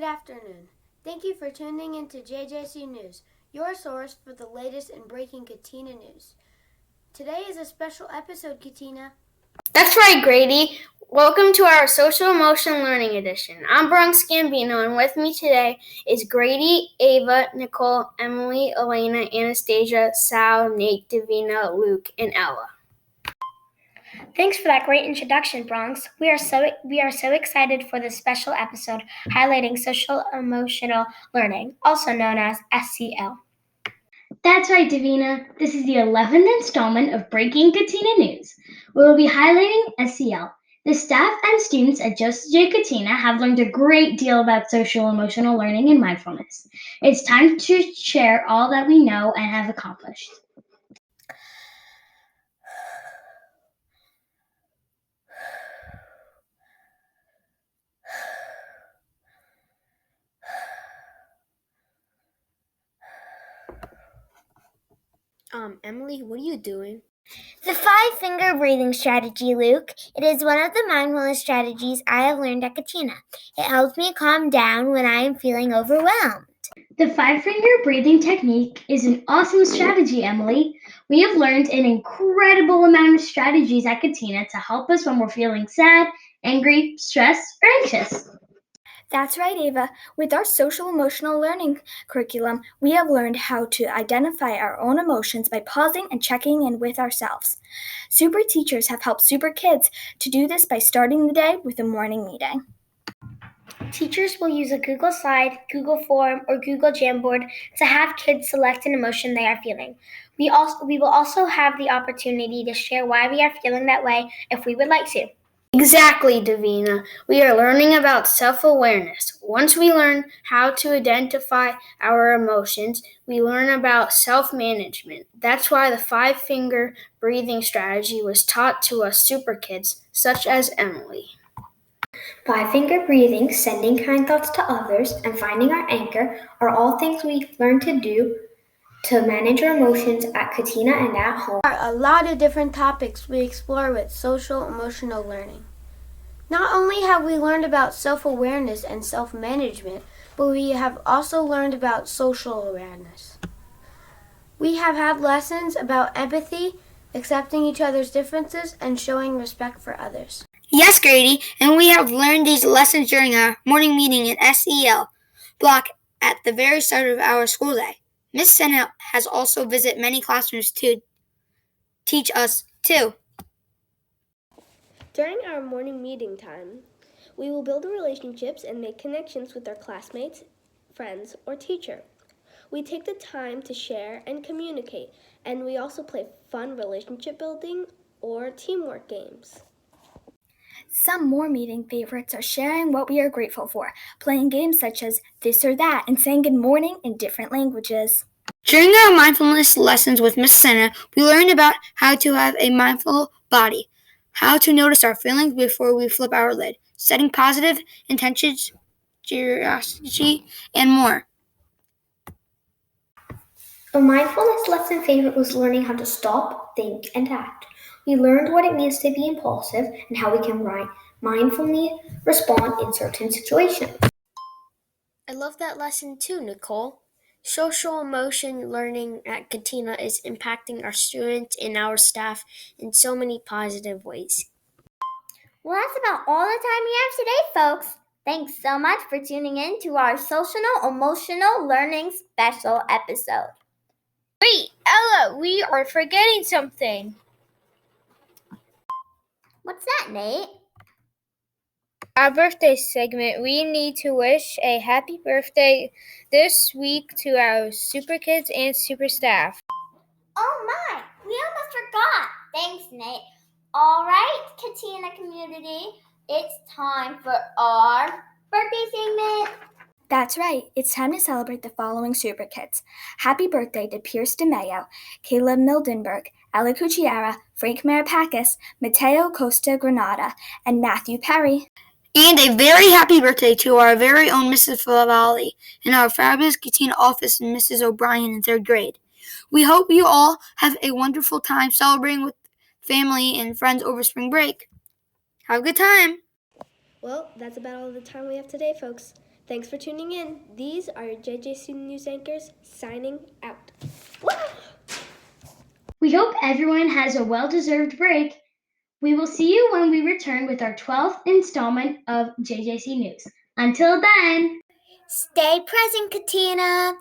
afternoon. Thank you for tuning in to JJC News, your source for the latest in breaking Katina news. Today is a special episode, Katina. That's right, Grady. Welcome to our Social Emotion Learning Edition. I'm Bronx Gambino, and with me today is Grady, Ava, Nicole, Emily, Elena, Anastasia, Sal, Nate, Davina, Luke, and Ella. Thanks for that great introduction, Bronx. We are so excited for this special episode highlighting social emotional learning, also known as SEL. That's right, Davina. This is the 11th installment of Breaking Katina News. We will be highlighting SEL. The staff and students at JJC Katina have learned a great deal about social emotional learning and mindfulness. It's time to share all that we know and have accomplished. Emily, what are you doing? The 5-finger breathing strategy, Luke. It is one of the mindfulness strategies I have learned at Katina. It helps me calm down when I am feeling overwhelmed. The 5-finger breathing technique is an awesome strategy, Emily. We have learned an incredible amount of strategies at Katina to help us when we're feeling sad, angry, stressed, or anxious. That's right, Ava. With our social emotional learning curriculum, we have learned how to identify our own emotions by pausing and checking in with ourselves. Super teachers have helped super kids to do this by starting the day with a morning meeting. Teachers will use a Google Slide, Google Form, or Google Jamboard to have kids select an emotion they are feeling. We will also have the opportunity to share why we are feeling that way if we would like to. Exactly, Davina. We are learning about self-awareness. Once we learn how to identify our emotions, we learn about self-management. That's why the 5-finger breathing strategy was taught to us super kids, such as Emily. 5-finger breathing, sending kind thoughts to others, and finding our anchor are all things we've learned to do to manage our emotions at Katina and at home. There are a lot of different topics we explore with social emotional learning. Not only have we learned about self-awareness and self-management, but we have also learned about social awareness. We have had lessons about empathy, accepting each other's differences, and showing respect for others. Yes, Grady, and we have learned these lessons during our morning meeting in SEL block at the very start of our school day. Miss Senna has also visited many classrooms to teach us too. During our morning meeting time, we will build relationships and make connections with our classmates, friends, or teacher. We take the time to share and communicate, and we also play fun relationship building or teamwork games. Some more meeting favorites are sharing what we are grateful for, playing games such as this or that, and saying good morning in different languages. During our mindfulness lessons with Miss Senna, we learned about how to have a mindful body, how to notice our feelings before we flip our lid, setting positive intentions, curiosity, and more. A mindfulness lesson favorite was learning how to stop, think, and act. We learned what it means to be impulsive and how we can mindfully respond in certain situations. I love that lesson too, Nicole. Social emotion learning at Katina is impacting our students and our staff in so many positive ways. Well, that's about all the time we have today, folks. Thanks so much for tuning in to our social emotional learning special episode. Wait, Ella, we are forgetting something. What's that, Nate? Our birthday segment, we need to wish a happy birthday this week to our super kids and super staff. Oh my, we almost forgot. Thanks, Nate. All right, Katina community, it's time for our birthday segment. That's right, it's time to celebrate the following super kids. Happy birthday to Pierce DeMayo, Caleb Mildenberg, Ella Cucciara, Frank Maripakis, Mateo Costa Granada, and Matthew Perry. And a very happy birthday to our very own Mrs. Favalli and our fabulous Katina office and Mrs. O'Brien in 3rd grade. We hope you all have a wonderful time celebrating with family and friends over spring break. Have a good time. Well, that's about all the time we have today, folks. Thanks for tuning in. These are your JJC News anchors signing out. We hope everyone has a well-deserved break. We will see you when we return with our 12th installment of JJC News. Until then, Stay present, Katina.